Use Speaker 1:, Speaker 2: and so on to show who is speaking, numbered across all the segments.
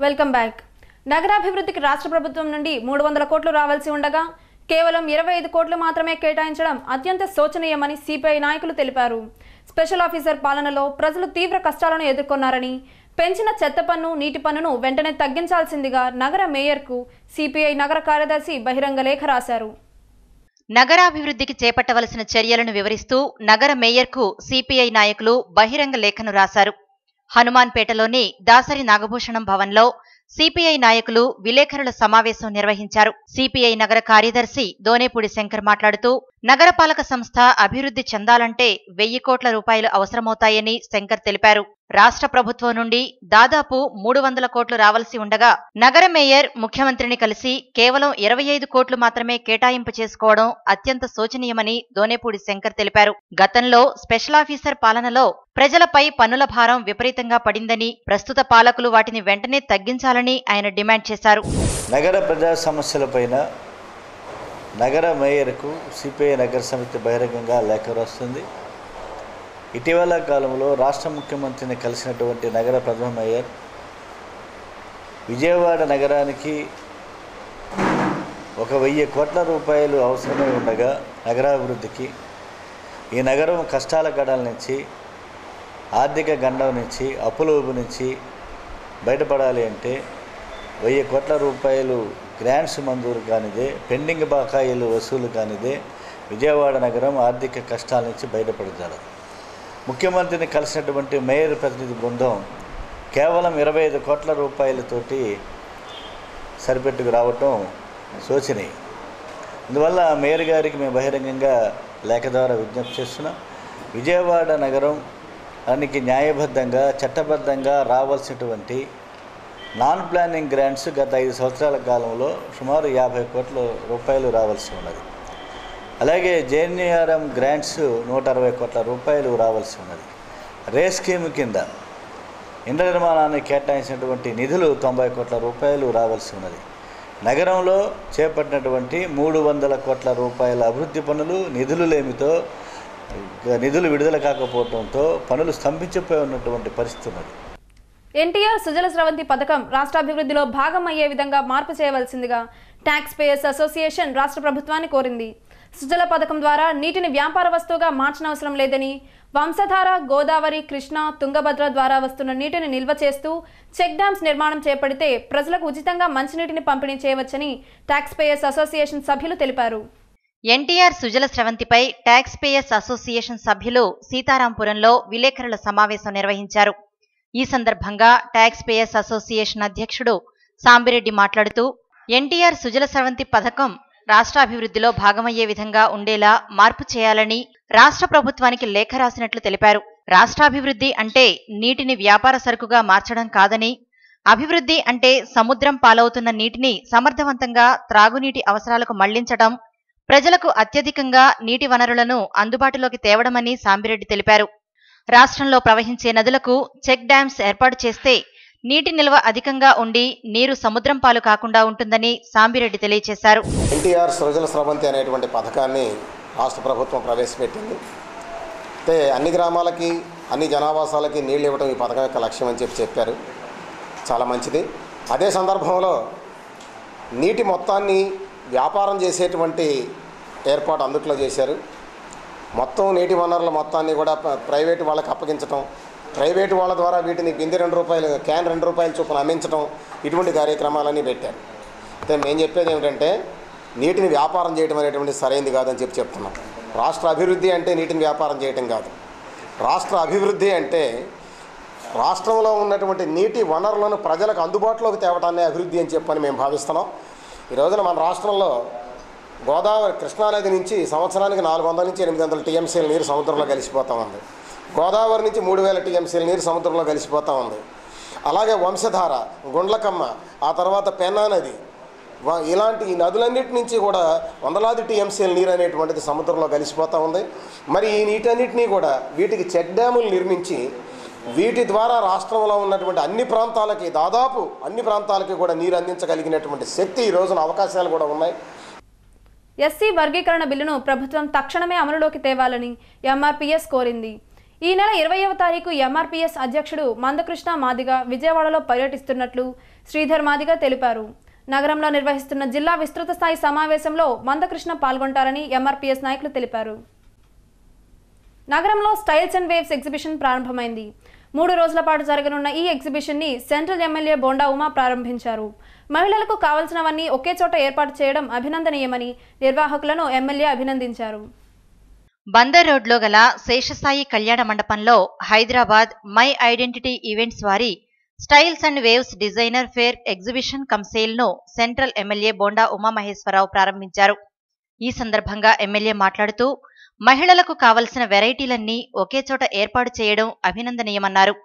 Speaker 1: Welcome back. నగరాభివృద్ధికి రాష్ట్ర ప్రభుత్వం నుండి 300 కోట్లు రావాల్సి ఉండగా కేవలం 25 కోట్లు మాత్రమే కేటాయించడం అత్యంత శోచనీయమని సిపిఐ నాయకులు తెలిపారు. స్పెషల్ ఆఫీసర్ పాలనలో ప్రజలు తీవ్ర కష్టాలను ఎదుర్కొన్నారని, పెంచిన చెత్త పన్ను, నీటి పన్నును వెంటనే తగ్గించాల్సిందిగా నగర మేయర్కు సిపిఐ నగర కార్యదర్శి బహిరంగ లేఖ రాశారు.
Speaker 2: నగరాభివృద్ధికి చేపట్టవలసిన చర్యలను వివరిస్తూ నగర మేయర్కు సిపిఐ నాయకులు బహిరంగ లేఖను రాశారు. హనుమాన్పేటలోని దాసరి నాగభూషణం భవన్లో సిపిఐ నాయకులు విలేకరుల సమావేశం నిర్వహించారు. సిపిఐ నగర కార్యదర్శి దోనేపూడి శంకర్ మాట్లాడుతూ, నగరపాలక సంస్థ అభివృద్ధి చెందాలంటే 1000 కోట్ల రూపాయలు అవసరమవుతాయని శంకర్ తెలిపారు. రాష్ట్ర ప్రభుత్వం నుండి దాదాపు 300 కోట్లు రావాల్సి ఉండగా నగర మేయర్ ముఖ్యమంత్రిని కలిసి కేవలం 25 కోట్లు మాత్రమే కేటాయింపు చేసుకోవడం అత్యంత శోచనీయమని దోనేపూడి శంకర్ తెలిపారు. గతంలో స్పెషల్ ఆఫీసర్ పాలనలో ప్రజలపై పన్నుల భారం విపరీతంగా పడిందని, ప్రస్తుత పాలకులు వాటిని వెంటనే తగ్గించాలని ఆయన డిమాండ్ చేశారు.
Speaker 3: నగర ప్రజా సమస్యలపైన నగర మేయర్కు సిపిఐ నగర సమితి బహిరంగంగా లేఖ రాస్తుంది. ఇటీవల కాలంలో రాష్ట్ర ముఖ్యమంత్రిని కలిసినటువంటి నగర ప్రథమ మేయర్ విజయవాడ నగరానికి 1000 కోట్ల రూపాయలు అవసరమై ఉండగా నగరాభివృద్ధికి, ఈ నగరం కష్టాల గడాల నుంచి, ఆర్థిక గండం నుంచి, అప్పుల ఊబి నుంచి బయటపడాలి అంటే 1000 కోట్ల రూపాయలు గ్రాంట్స్ మంజూరు కానిదే, పెండింగ్ బకాయిలు వసూలు కానిదే విజయవాడ నగరం ఆర్థిక కష్టాల నుంచి బయటపడతారు. ముఖ్యమంత్రిని కలిసినటువంటి మేయర్ ప్రతినిధి బృందం కేవలం 25 కోట్ల రూపాయలతోటి సరిపెట్టుకు రావటం శోచనీయం. అందువల్ల మేయర్ గారికి మేము బహిరంగంగా లేఖ ద్వారా విజ్ఞప్తి చేస్తున్నాం. విజయవాడ నగరం దానికి న్యాయబద్ధంగా, చట్టబద్ధంగా రావాల్సినటువంటి నాన్ ప్లానింగ్ గ్రాంట్స్ గత 5 సంవత్సరాల కాలంలో సుమారు 50 కోట్ల రూపాయలు రావాల్సి ఉన్నది. అలాగే జేఎన్ఆర్ఎం గ్రాంట్స్ 160 కోట్ల రూపాయలు రావాల్సి ఉన్నది. రే స్కీమ్ కింద ఇండ్ల నిర్మాణానికి కేటాయించినటువంటి నిధులు 90 కోట్ల రూపాయలు రావాల్సి ఉన్నది. నగరంలో చేపట్టినటువంటి 300 కోట్ల రూపాయల అభివృద్ధి పనులు నిధులు విడుదల కాకపోవడంతో పనులు స్తంభించిపోయి ఉన్నటువంటి పరిస్థితి ఉన్నది.
Speaker 1: ఎన్టీఆర్ సుజల స్రవంతి పథకం రాష్ట్రాభివృద్ధిలో భాగం అయ్యే విధంగా మార్పు చేయవలసిందిగా ట్యాక్స్ పేయర్స్ అసోసియేషన్ రాష్ట్ర ప్రభుత్వాన్ని కోరింది. సుజల పథకం ద్వారా నీటిని వ్యాపార వస్తువుగా మార్చనవసరం లేదని, వంశధార, గోదావరి, కృష్ణ, తుంగభద్ర ద్వారా వస్తున్న నీటిని నిల్వ చేస్తూ చెక్ డ్యామ్స్ నిర్మాణం చేపడితే ప్రజలకు ఉచితంగా మంచినీటిని పంపిణీ చేయవచ్చని ట్యాక్స్ పేయర్స్ అసోసియేషన్ సభ్యులు తెలిపారు.
Speaker 2: ఎన్టీఆర్ సుజల స్రవంతిపై ట్యాక్స్ పేయర్స్ అసోసియేషన్ సభ్యులు సీతారాంపురంలో విలేకరుల సమావేశం నిర్వహించారు. ఈ సందర్భంగా ట్యాక్స్ పేయర్స్ అసోసియేషన్ అధ్యక్షుడు సాంబిరెడ్డి మాట్లాడుతూ, ఎన్టీఆర్ సుజల స్రవంతి పథకం రాష్ట్రాభివృద్ధిలో భాగమయ్యే విధంగా ఉండేలా మార్పు చేయాలని రాష్ట్ర ప్రభుత్వానికి లేఖ రాసినట్లు తెలిపారు. రాష్ట్రాభివృద్ధి అంటే నీటిని వ్యాపార సరుకుగా మార్చడం కాదని, అభివృద్ధి అంటే సముద్రం పాలవుతున్న నీటిని సమర్థవంతంగా త్రాగునీటి అవసరాలకు మళ్లించడం, ప్రజలకు అత్యధికంగా నీటి వనరులను అందుబాటులోకి తేవడమని సాంబిరెడ్డి తెలిపారు. రాష్ట్రంలో ప్రవహించే నదులకు చెక్ డ్యామ్స్ ఏర్పాటు చేస్తే నీటి నిల్వ అధికంగా ఉండి నీరు సముద్రం పాలు కాకుండా ఉంటుందని సాంబిరెడ్డి తెలియజేశారు.
Speaker 4: ఎన్టీఆర్ సుజల స్రవంతి అనేటువంటి పథకాన్ని రాష్ట్ర ప్రభుత్వం ప్రవేశపెట్టింది. అంటే అన్ని గ్రామాలకి, అన్ని జనావాసాలకి నీళ్ళు ఇవ్వడం ఈ పథకం యొక్క లక్ష్యం అని చెప్పారు. చాలా మంచిది. అదే సందర్భంలో నీటి మొత్తాన్ని వ్యాపారం చేసేటువంటి ఏర్పాటు అందుట్లో చేశారు. మొత్తం నీటి వనరుల మొత్తాన్ని కూడా ప్రైవేటు వాళ్ళకి అప్పగించడం, ప్రైవేటు వాళ్ళ ద్వారా వీటిని బిందె 2 రూపాయలు, క్యాన్ 2 రూపాయల చొప్పున అమ్మించడం, ఇటువంటి కార్యక్రమాలన్నీ పెట్టారు. అయితే మేము చెప్పేది ఏమిటంటే, నీటిని వ్యాపారం చేయడం అనేటువంటి సరైనది కాదని చెప్తున్నాం. రాష్ట్ర అభివృద్ధి అంటే నీటిని వ్యాపారం చేయటం కాదు. రాష్ట్ర అభివృద్ధి అంటే రాష్ట్రంలో ఉన్నటువంటి నీటి వనరులను ప్రజలకు అందుబాటులోకి తేవటాన్ని అభివృద్ధి అని చెప్పని మేము భావిస్తున్నాం. ఈ రోజున మన రాష్ట్రంలో గోదావరి, కృష్ణానది నుంచి సంవత్సరానికి 400 నుంచి 800 టీఎంసీల నీరు సముద్రంలో కలిసిపోతూ ఉంది. గోదావరి నుంచి 3000 టీఎంసీల నీరు సముద్రంలో కలిసిపోతూ ఉంది. అలాగే వంశధార, గుండ్లకమ్మ, ఆ తర్వాత పెన్నా నది, ఇలాంటి ఈ నదులన్నిటి నుంచి కూడా వందలాది టీఎంసీల నీరు అనేటువంటిది సముద్రంలో కలిసిపోతూ ఉంది. మరి ఈ నీటన్నిటినీ కూడా వీటికి చెక్ డ్యాములు నిర్మించి వీటి ద్వారా రాష్ట్రంలో ఉన్నటువంటి అన్ని ప్రాంతాలకి, దాదాపు అన్ని ప్రాంతాలకి కూడా నీరు అందించగలిగినటువంటి శక్తి ఈ రోజున అవకాశాలు కూడా ఉన్నాయి.
Speaker 1: ఎస్సీ వర్గీకరణ బిల్లును ప్రభుత్వం తక్షణమే అమలులోకి తేవాలని ఎంఆర్పీఎస్ కోరింది. ఈ నెల 20వ తారీఖు ఎంఆర్పీఎస్ అధ్యక్షుడు మందకృష్ణ మాదిగ విజయవాడలో పర్యటిస్తున్నట్లు శ్రీధర్ మాదిగ తెలిపారు. నగరంలో నిర్వహిస్తున్న జిల్లా విస్తృత స్థాయి సమావేశంలో మందకృష్ణ పాల్గొంటారని ఎంఆర్పీఎస్ నాయకులు తెలిపారు. నగరంలో స్టైల్స్ అండ్ వేవ్స్ ఎగ్జిబిషన్ ప్రారంభమైంది. 3 రోజుల పాటు జరగనున్న ఈ ఎగ్జిబిషన్ ని సెంట్రల్ ఎమ్మెల్యే బోండా ఉమా ప్రారంభించారు. మహిళలకు కావాల్సినవన్నీ ఒకే చోట ఏర్పాటు చేయడం అభినందనీయమని నిర్వాహకులను ఎమ్మెల్యే అభినందించారు.
Speaker 2: బందర్ రోడ్లో గల శేషసాయి కళ్యాణ మండపంలో హైదరాబాద్ మై ఐడెంటిటీ ఈవెంట్స్ వారి styles and waves designer fair exhibition come sale ను సెంట్రల్ ఎమ్మెల్యే బోండా ఉమామహేశ్వరరావు ప్రారంభించారు. ఈ సందర్భంగా ఎమ్మెల్యే మాట్లాడుతూ మహిళలకు కావలసిన వెరైటీలన్నీ ఒకే చోట ఏర్పాటు చేయడం అభినందనీయమన్నారు.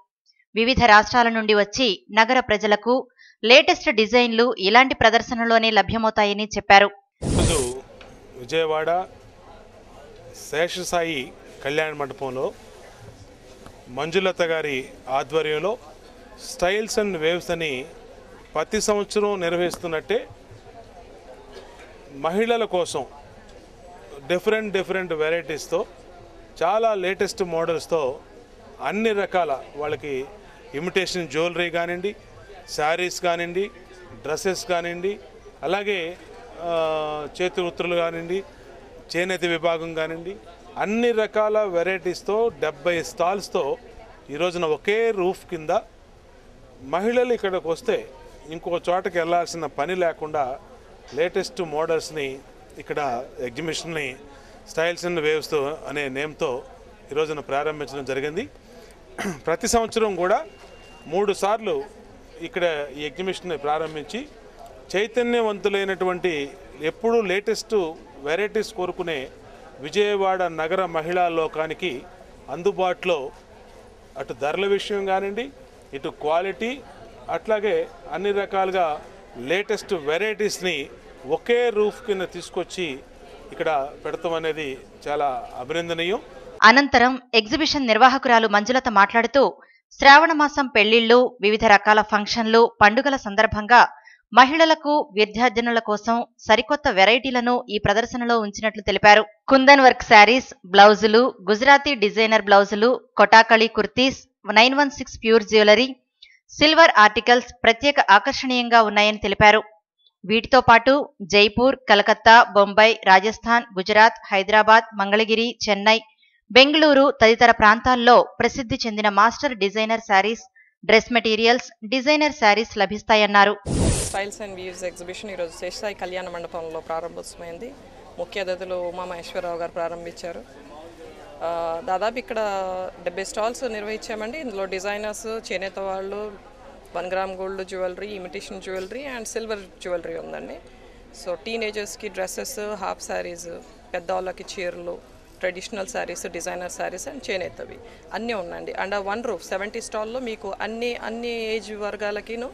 Speaker 2: వివిధ రాష్ట్రాల నుండి వచ్చి నగర ప్రజలకు లేటెస్ట్ డిజైన్లు ఇలాంటి ప్రదర్శనలోనే లభ్యమవుతాయని చెప్పారు.
Speaker 5: విజయవాడ శేషసాయి కళ్యాణ మండపంలో మంజులత గారి ఆధ్వర్యంలో స్టైల్స్ అండ్ వేవ్స్ అని ప్రతి సంవత్సరం నిర్వహిస్తున్నట్టే మహిళల కోసం డిఫరెంట్ వెరైటీస్తో చాలా లేటెస్ట్ మోడల్స్తో అన్ని రకాల వాళ్ళకి ఇమిటేషన్ జ్యువెలరీ కానివ్వండి, శారీస్ కానివ్వండి, డ్రెస్సెస్ కానివ్వండి, అలాగే చేతి వృత్తులు కానివ్వండి, చేనేత విభాగం కానివ్వండి, అన్ని రకాల వెరైటీస్తో 70 స్టాల్స్తో ఈరోజున ఒకే రూఫ్ కింద మహిళలు ఇక్కడికి వస్తే ఇంకో చోటకి వెళ్ళాల్సిన పని లేకుండా లేటెస్ట్ మోడల్స్ని ఇక్కడ ఎగ్జిబిషన్ని స్టైల్స్ అండ్ వేవ్స్ అనే నేమ్తో ఈరోజున ప్రారంభించడం జరిగింది. ప్రతి సంవత్సరం కూడా 3 సార్లు ఇక్కడ ఈ ఎగ్జిబిషన్ని ప్రారంభించి చైతన్యవంతులైనటువంటి ఎప్పుడూ లేటెస్ట్ వెరైటీస్ కోరుకునే విజయవాడ నగర మహిళా లోకానికి అందుబాటులో అటు ధరల విషయం కానివ్వండి, ఇటు క్వాలిటీ, అట్లాగే అన్ని రకాలుగా లేటెస్ట్ వెరైటీస్ని ఒకే రూఫ్ కింద తీసుకొచ్చి ఇక్కడ పెడతాం అనేది చాలా అభినందనీయం.
Speaker 2: అనంతరం ఎగ్జిబిషన్ నిర్వాహకురాలు మంజులత మాట్లాడుతూ శ్రావణ మాసం పెళ్లిళ్లు, వివిధ రకాల ఫంక్షన్లు, పండుగల సందర్భంగా మహిళలకు, విద్యార్థినుల కోసం సరికొత్త వెరైటీలను ఈ ప్రదర్శనలో ఉంచినట్లు తెలిపారు. కుందన్ వర్క్ శారీస్, బ్లౌజులు, గుజరాతీ డిజైనర్ బ్లౌజులు, కొటాకళి kurtis, 916 pure jewellery, silver articles ప్రత్యేక ఆకర్షణీయంగా ఉన్నాయని తెలిపారు. వీటితో పాటు జైపూర్, కలకత్తా, బొంబాయి, రాజస్థాన్, గుజరాత్, హైదరాబాద్, మంగళగిరి, చెన్నై, బెంగళూరు తదితర ప్రాంతాల్లో ప్రసిద్ధి చెందిన master designer sarees, dress materials, designer sarees లభిస్తాయన్నారు.
Speaker 6: స్టైల్స్ అండ్ వీవ్స్ ఎగ్జిబిషన్ ఈరోజు శేషసాయి కళ్యాణ మండపంలో ప్రారంభోత్సవమైంది. ముఖ్య అతిథులు ఉమామహేశ్వరరావు గారు ప్రారంభించారు. దాదాపు ఇక్కడ 70 స్టాల్స్ నిర్వహించామండి. ఇందులో డిజైనర్స్, చేనేత వాళ్ళు, 1 gram gold jewellery, imitation jewellery and silver jewellery ఉందండి. సో టీనేజర్స్కి డ్రెస్సెస్, హాఫ్ శారీస్, పెద్దవాళ్ళకి చీరలు, traditional sarees, designer sarees and చేనేతవి అన్నీ ఉన్నాయండి. అండ్ 1 రూఫ్ 70 స్టాల్లో మీకు అన్ని ఏజ్ వర్గాలకిను,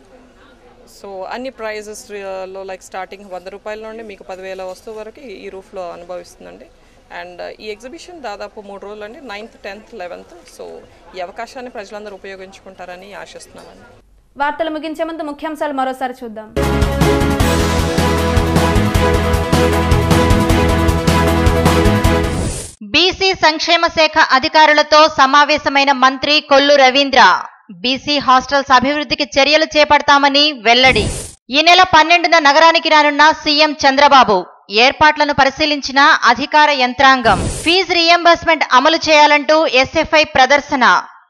Speaker 6: సో అన్ని ప్రైజెస్లో లైక్ స్టార్టింగ్ 100 రూపాయల నుండి మీకు 10,000 వస్తువు వరకు ఈ రూఫ్లో అనుభవిస్తుందండి. అండ్ ఈ ఎగ్జిబిషన్ దాదాపు 3 రోజులు అండి, 9th, 10th, 11th. సో ఈ అవకాశాన్ని ప్రజలందరూ ఉపయోగించుకుంటారని ఆశిస్తున్నామండి.
Speaker 1: వార్తలు ముగించే ముందు ముఖ్యాంశాలు మరోసారి చూద్దాం.
Speaker 2: బీసీ సంక్షేమ శాఖ అధికారులతో సమావేశమైన మంత్రి కొల్లు రవీంద్ర బీసీ హాస్టల్స్ అభివృద్ధికి చర్యలు చేపడతామని వెల్లడి. ఈ నెల 12న నగరానికి రానున్న సీఎం చంద్రబాబు ఏర్పాట్లను పరిశీలించిన అధికార యంత్రాంగం. ఫీజు రీయింబర్స్మెంట్ అమలు చేయాలంటూ ఎస్ఎఫ్ఐ ప్రదర్శన.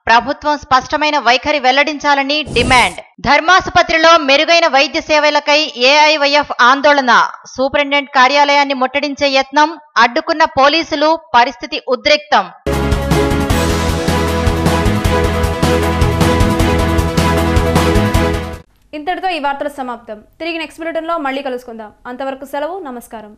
Speaker 2: ప్రభుత్వం స్పష్టమైన వైఖరి వెల్లడించాలని డిమాండ్. ధర్మాసుపత్రిలో మెరుగైన వైద్య సేవలకై ఏఐవైఎఫ్ ఆందోళన. సూపరింటెండెంట్ కార్యాలయాన్ని ముట్టడించే యత్నం, అడ్డుకున్న పోలీసులు, పరిస్థితి ఉద్రిక్తం.
Speaker 1: ఇంతటితో ఈ వార్తలు సమాప్తం. తిరిగి నెక్స్ట్ బులెటిన్లో మళ్ళీ కలుసుకుందాం. అంతవరకు సెలవు. నమస్కారం.